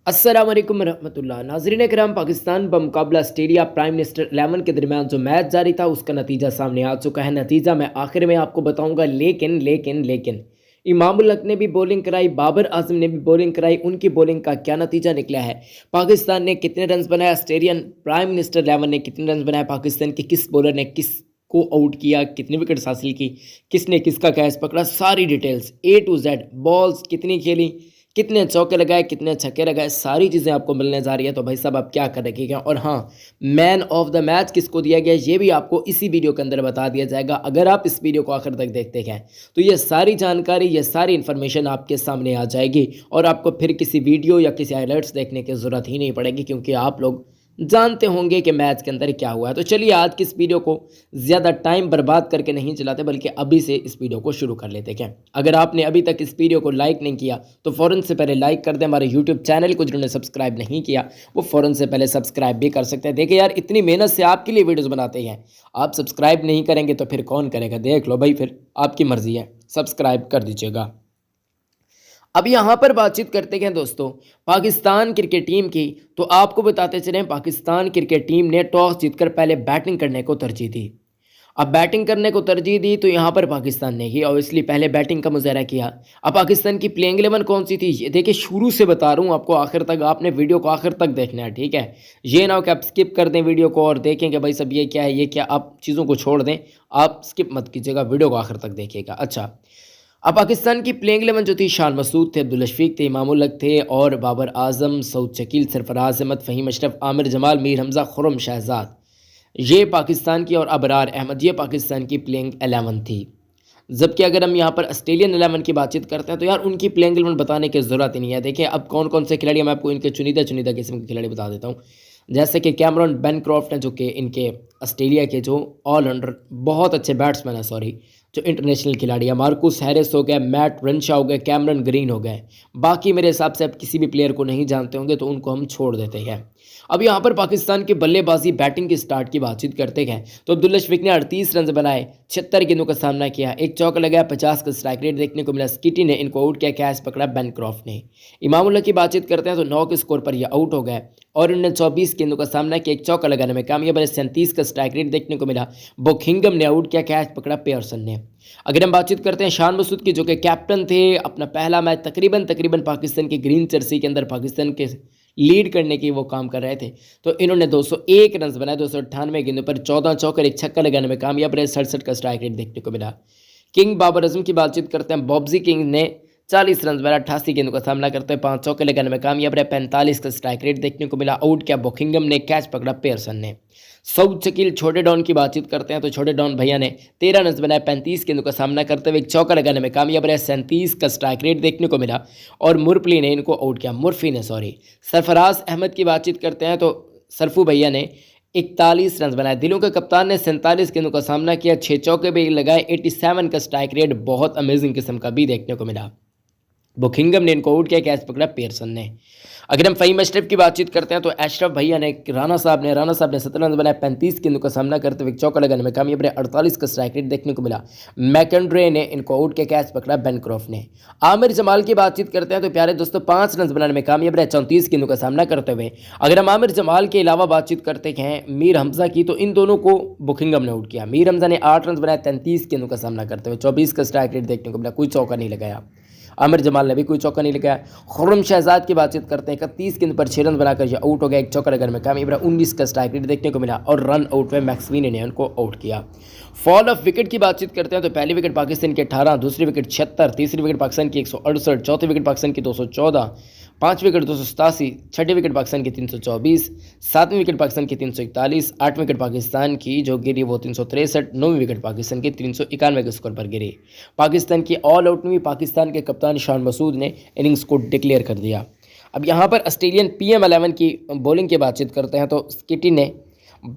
अस्सलाम वालेकुम रहमतुल्लाह नाज़रीन कराम। पाकिस्तान बमुकाबला ऑस्ट्रेलिया प्राइम मिनिस्टर 11 के दरमियान जो मैच जारी था उसका नतीजा सामने आ चुका है। नतीजा मैं आखिर में आपको बताऊंगा, लेकिन लेकिन लेकिन इमाम उल हक ने भी बॉलिंग कराई, बाबर आजम ने भी बॉलिंग कराई। उनकी बॉलिंग का क्या नतीजा निकला है, पाकिस्तान ने कितने रन बनाए, ऑस्ट्रेलियन प्राइम मिनिस्टर 11 ने कितने रन बनाए, पाकिस्तान के किस बॉलर ने किस को आउट किया, कितनी विकेट्स हासिल की, किसने किसका कैच पकड़ा, सारी details A to Z, balls कितनी खेली, कितने चौके लगाए, कितने छक्के लगाए, सारी चीज़ें आपको मिलने जा रही है। तो भाई साहब आप क्या कर रखिएगा। और हाँ, मैन ऑफ द मैच किसको दिया गया ये भी आपको इसी वीडियो के अंदर बता दिया जाएगा। अगर आप इस वीडियो को आखिर तक देखते हैं तो ये सारी जानकारी, ये सारी इन्फॉर्मेशन आपके सामने आ जाएगी और आपको फिर किसी वीडियो या किसी हाइलाइट्स देखने की ज़रूरत ही नहीं पड़ेगी, क्योंकि आप लोग जानते होंगे कि मैच के अंदर क्या हुआ है। तो चलिए आज की इस वीडियो को ज़्यादा टाइम बर्बाद करके नहीं चलाते, बल्कि अभी से इस वीडियो को शुरू कर लेते हैं। अगर आपने अभी तक इस वीडियो को लाइक नहीं किया तो फ़ौरन से पहले लाइक कर दें। हमारे यूट्यूब चैनल को जिन्होंने सब्सक्राइब नहीं किया वो फ़ौरन से पहले सब्सक्राइब भी कर सकते हैं। देखिए यार, इतनी मेहनत से आपके लिए वीडियोज़ बनाते हैं, आप सब्सक्राइब नहीं करेंगे तो फिर कौन करेगा। देख लो भाई, फिर आपकी मर्ज़ी है, सब्सक्राइब कर दीजिएगा। अब यहाँ पर बातचीत करते हैं दोस्तों पाकिस्तान क्रिकेट टीम की। तो आपको बताते चलें, पाकिस्तान क्रिकेट टीम ने टॉस जीतकर पहले बैटिंग करने को तरजीह दी। अब बैटिंग करने को तरजीह दी तो यहाँ पर पाकिस्तान ने ही ऑब्वियसली पहले बैटिंग का मुजाहरा किया। अब पाकिस्तान की प्लेइंग 11 कौन सी थी ये देखिए, शुरू से बता रहा हूँ आपको, आखिर तक आपने वीडियो को आखिर तक देखना है, ठीक है। ये ना हो कि आप स्किप कर दें वीडियो को और देखेंगे भाई सब ये क्या है ये क्या, आप चीज़ों को छोड़ दें, आप स्किप मत कीजिएगा, वीडियो को आखिर तक देखिएगा। अच्छा, अब पाकिस्तान की प्लेइंग 11 जो थी, शान मसूद थे, अब्दुल शफीक थे, इमाम उल हक थे और बाबर आजम, सऊद शकील, सरफराज अहमद, फ़हीम अशरफ, आमिर जमाल, मीर हमज़ा, खुर्रम शहजाद, ये पाकिस्तान की, और अबरार अहमद, ये पाकिस्तान की प्लेइंग 11 थी। जबकि अगर हम यहाँ पर ऑस्ट्रेलियन 11 की बातचीत करते हैं तो यार उनकी प्लेइंग 11 बताने की ज़रूरत ही नहीं है। देखिए अब कौन कौन से खिलाड़ी, मैं आपको इनके चुनिंदा चुनिंदा किस्म के खिलाड़ी बता देता हूँ। जैसे कि कैमरन बेनक्रॉफ्ट हैं, जो कि इनके ऑस्ट्रेलिया के जो ऑलराउंडर बहुत अच्छे बैट्समैन हैं, सॉरी, जो इंटरनेशनल खिलाड़ी है। मार्कुस हैरिस हो गए, मैट रेनशा हो गए, कैमरन ग्रीन हो गए। बाकी मेरे हिसाब से आप किसी भी प्लेयर को नहीं जानते होंगे तो उनको हम छोड़ देते हैं। अब यहाँ पर पाकिस्तान की बल्लेबाजी बैटिंग के स्टार्ट की बातचीत करते हैं तो अब्दुल्ला शफीक ने 38 रन बनाए, 76 गेंदों का सामना किया, एक चौका लगाया, 50 का स्ट्राइक रेट देखने को मिला। स्किटी ने इनको आउट किया, कैच पकड़ा बेनक्रॉफ्ट ने। इमामुल्लाह की बातचीत करते हैं तो 9 के स्कोर पर यह आउट हो गए और इन्होंने 24 गेंदों का सामना किया, एक चौका लगाने में कामयाब है। 37 का स्ट्राइक रेट देखने को मिला। बुकिंगम ने आउट किया, कैच पकड़ा पेयरसन ने। अगर हम बातचीत करते हैं शान मसूद की, जो कि कैप्टन थे, अपना पहला मैच तकरीबन पाकिस्तान की ग्रीन जर्सी के अंदर पाकिस्तान के लीड करने की वो काम कर रहे थे, तो इन्होंने 201 रन बनाए, 298 गेंदों पर 14 चौकर, एक छक्का लगाने में कामयाब रहे। 67 का स्ट्राइक रेट देखने को मिला। किंग बाबर आजम की बातचीत करते हैं, बॉब्जी किंग ने 40 रन बनाए, 88 गेंदों का सामना करते हैं, 5 चौके लगाने में कामयाब रहे। 45 का स्ट्राइक रेट देखने को मिला। आउट किया बुकिंगम ने, कैच पकड़ा पेयरसन ने। सऊद शकील छोटे डॉन की बातचीत करते हैं तो छोटे डॉन भैया ने 13 रन बनाए, 35 गेंदों का सामना करते हुए एक चौका लगाने में कामयाब रहे। 37 का स्ट्राइक रेट देखने को मिला और मुरपली ने इनको आउट किया, मुरफी ने, सॉरी। सरफराज अहमद की बातचीत करते हैं तो सरफू भैया ने 41 रन बनाए। दिलों के कप्तान ने 47 गेंदों का सामना किया, 6 चौके भी लगाए। 87 का स्ट्राइक रेट बहुत अमेजिंग किस्म का भी देखने को मिला। बुकिंगम ने इनको आउट किया, कैच पकड़ा पेयरसन ने। अगर हम फ़हीम अशरफ की बातचीत करते हैं तो अशरफ भैया ने, राणा साहब ने 17 रन बनाए, 35 गेंदों का सामना करते हुए चौका लगाने में कामयाब रहे। 48 का स्ट्राइक रेट देखने को मिला। मैकेंड्रे ने इनको आउट किया, कैच पकड़ा बेनक्रॉफ्ट ने। आमिर जमाल की बातचीत करते हैं तो प्यारे दोस्तों 5 रन बनाने में कामयाब रहे, 34 गेंदों का सामना करते हुए। अगर हम आमिर जमाल के अलावा बातचीत करते हैं मीर हमज़ा की, तो इन दोनों को बुकिंगम ने आउट किया। मीर हमज़ा ने 8 रन बनाए, 33 गेंदों का सामना करते हुए, 24 का स्ट्राइक रेट देखने को मिला, कोई चौका नहीं लगाया। आमिर जमाल ने भी कोई चौका नहीं लगाया। खुर्रम शहजाद की बातचीत करते हैं, 31 गेंद पर 6 रन बनाकर यह आउट हो गया, एक चौका लगाने में कामयाब रहा। 19 का स्ट्राइक रेट देखने को मिला और रन आउट में मैक्सवीन ने उनको आउट किया। फॉल ऑफ विकेट की बातचीत करते हैं तो पहली विकेट पाकिस्तान की 18, दूसरी विकेट 76, तीसरी विकेट पाकिस्तान की 168, चौथी विकेट पाकिस्तान की 214, पाँच विकेट 287, छठी विकेट पाकिस्तान की 324, सातवीं विकेट पाकिस्तान की 341, आठवीं विकेट पाकिस्तान की जो गिरी वो 363, नौवीं विकेट पाकिस्तान की 391 के स्कोर पर गिरी। पाकिस्तान की ऑल आउट में पाकिस्तान के कप्तान शान मसूद ने इनिंग्स को डिक्लेयर कर दिया। अब यहाँ पर ऑस्ट्रेलियन PM 11 की बॉलिंग की बातचीत करते हैं तो स्किटी ने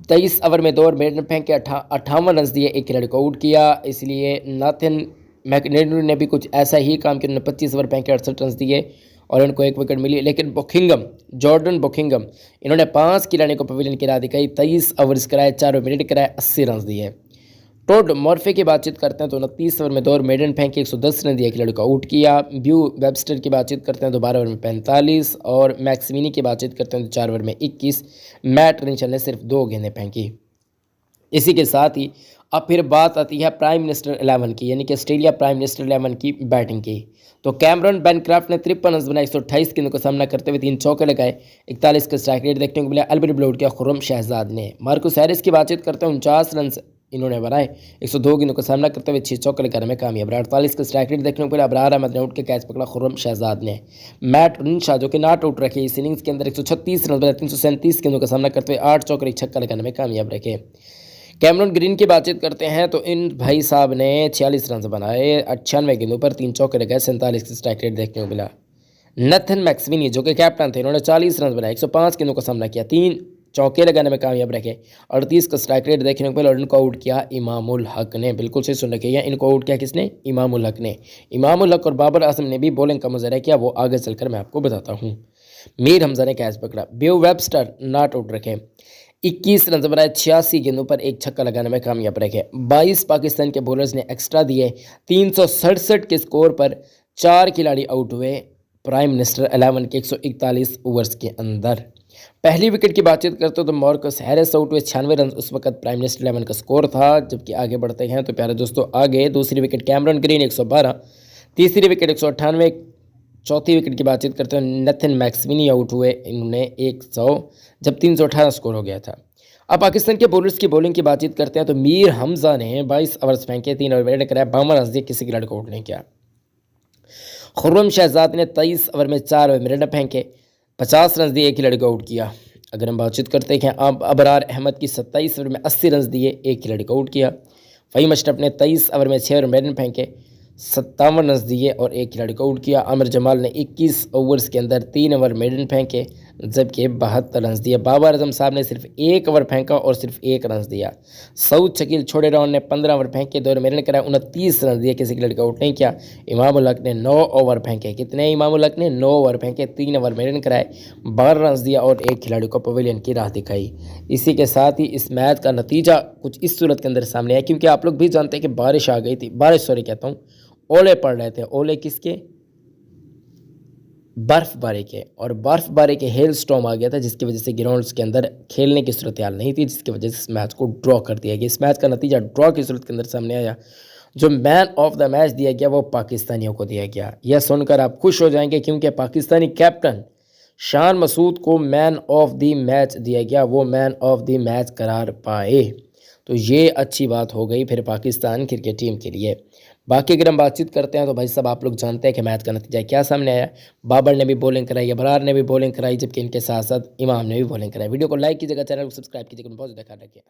23 ओवर में 2 ओवर मेडन फेंक के 58 रन दिए, एक खिलाड़ी को आउट किया। इसलिए नाथिन मैकनेडू ने भी कुछ ऐसा ही काम किया, उन्होंने 25 ओवर फेंक के 68 रन दिए और इनको एक विकेट मिली। लेकिन बुकिंगम, जॉर्डन बुकिंगम, इन्होंने 5 खिलाड़ियों को पवेलियन की राह दिखाई, 23 ओवर्स कराए, 4 मिनट कराए, 80 रन दिए। टोड मॉर्फे की बातचीत करते हैं तो 29 ओवर में 2 और मेडन फेंके 110 रन दिए, खिलाड़ी को आउट किया। ब्यू वेबस्टर की बातचीत करते हैं तो 12 ओवर में 45 और मैक्समिनी की बातचीत करते हैं तो 4 ओवर में 21। मैट रिंचल ने सिर्फ 2 गेंदें फेंकी। इसी के साथ ही अब फिर बात आती है प्राइम मिनिस्टर 11 की, यानी कि ऑस्ट्रेलिया प्राइम मिनिस्टर 11 की बैटिंग की। तो कैमरन बेनक्राफ्ट ने 53 रन बनाए, 128 गेंदों का सामना करते हुए 3 चौके लगाए, 41 का स्ट्राइक रेट देखने को मिला। अल्बिन ब्लॉट किया खुर्रम शहजाद ने। मार्कस हैरिस की बातचीत करते हैं 49 रन इन्होंने बनाए, 102 गेंदों का सामना करते हुए 6 चौके लगाने में कामयाब रहा। 48 का स्ट्राइक रेट देखने को मिला। अबरार अहमद ने उठ के कैच पकड़ा, खुर्रम शहजाद ने। मैट रिंशा जो कि नॉट आउट रखे, इस इनिंग्स के अंदर 136 रन बनाए, 337 गेंदों का सामना करते हुए 8 चौके 1 छक्का लगाने में कामयाब रखे। कैमरन ग्रीन की बातचीत करते हैं तो इन भाई साहब ने 46 रन बनाए, 98 गेंदों पर 3 चौके लगाए, 47 की स्ट्राइक रेट देखने को मिला। नथन मैक्समिनी जो कि कैप्टन थे, इन्होंने 40 रन बनाए, 105 गेंदों का सामना किया, 3 चौके लगाने में कामयाब रखे, 38 का स्ट्राइक रेट देखने को मिला। और इनको आउट किया इमामुल हक ने। बिल्कुल सही सुन रखिए, इनको आउट किया किसने? इमामुल हक ने। इमामुल हक और बाबर आजम ने भी बॉलिंग का मुजाहरा किया, वो आगे चलकर मैं आपको बताता हूँ। मीर हमजा ने कैच पकड़ा। बेव वेबस्टर नॉट आउट रखे, 21 रन बनाए, 86 गेंदों पर 1 छक्का लगाने में कामयाब रहे। 22 पाकिस्तान के बॉलर्स ने एक्स्ट्रा दिए, 367 के स्कोर पर 4 खिलाड़ी आउट हुए प्राइम मिनिस्टर 11 के 141 ओवर्स के अंदर। पहली विकेट की बातचीत करते हो तो मार्कस हैरिस आउट हुए, 96 रन उस वक्त प्राइम मिनिस्टर 11 का स्कोर था। जबकि आगे बढ़ते हैं तो प्यारे दोस्तों आगे दूसरी विकेट कैमरन ग्रीन 112, तीसरी विकेट 198, चौथी विकेट की बातचीत करते हैं नथन मैक्समिनी आउट हुए, इन्होंने 100 जब 318 स्कोर हो गया था। अब पाकिस्तान के बॉलर्स की बॉलिंग की बातचीत करते हैं तो मीर हमजा ने 22 ओवर्स फेंके, 3 ओवर बैट कराया, 52 रन दिए, किसी खिलाड़ी को आउट नहीं किया। खुर्रम शहजाद ने 23 ओवर में 4 ओवर में फेंके, 50 रन दिए, एक खिलाड़ी को आउट किया। अगर हम बातचीत करते हैं अब अबरार अहमद की 27 ओवर में 80 रन दिए, एक खिलाड़ी को आउट किया। फ़हीम अशरफ ने 23 ओवर में 6 ओवर में फेंके, 57 रन दिए और एक खिलाड़ी को आउट किया। आमिर जमाल ने 21 ओवर्स के अंदर 3 ओवर मेडन फेंके, जबकि 72 रन दिए। बाबर आजम साहब ने सिर्फ 1 ओवर फेंका और सिर्फ 1 रन दिया। सऊद शकील छोड़े राउंड ने 15 ओवर फेंके, 2 ओवर मेडन कराया, 29 रन दिए, किसी खिलाड़ी को आउट नहीं किया। इमामुल हक ने 9 ओवर फेंके, कितने? इमामुल हक ने 9 ओवर फेंके, 3 ओवर मेडन कराए, 12 रन दिया और एक खिलाड़ी को पवेलियन की राह दिखाई। इसी के साथ ही इस मैच का नतीजा कुछ इस सूरत के अंदर सामने आया, क्योंकि आप लोग भी जानते हैं कि बारिश आ गई थी, बारिश सॉरी कहता हूँ, ओले पड़ रहे थे। ओले किसके? बर्फबारी के। और बर्फबारी के हेल स्टॉर्म आ गया था, जिसकी वजह से ग्राउंड्स के अंदर खेलने की सूरत हाल नहीं थी, जिसकी वजह से इस मैच को ड्रॉ कर दिया गया। इस मैच का नतीजा ड्रॉ की सूरत के अंदर सामने आया। जो मैन ऑफ द मैच दिया गया वो पाकिस्तानियों को दिया गया। यह सुनकर आप खुश हो जाएंगे, क्योंकि पाकिस्तानी कैप्टन शान मसूद को मैन ऑफ द मैच दिया गया, वो मैन ऑफ द मैच करार पाए। तो ये अच्छी बात हो गई फिर पाकिस्तान क्रिकेट टीम के लिए। बाकी अगर हम बातचीत करते हैं तो भाई साहब आप लोग जानते हैं कि मैच का नतीजा क्या सामने आया। बाबर ने भी बॉलिंग कराई, अबरार ने भी बॉलिंग कराई, जबकि इनके साथ साथ इमाम ने भी बॉलिंग कराई। वीडियो को लाइक कीजिएगा, चैनल को सब्सक्राइब कीजिएगा, बहुत ज़्यादा ख्याल रखिए।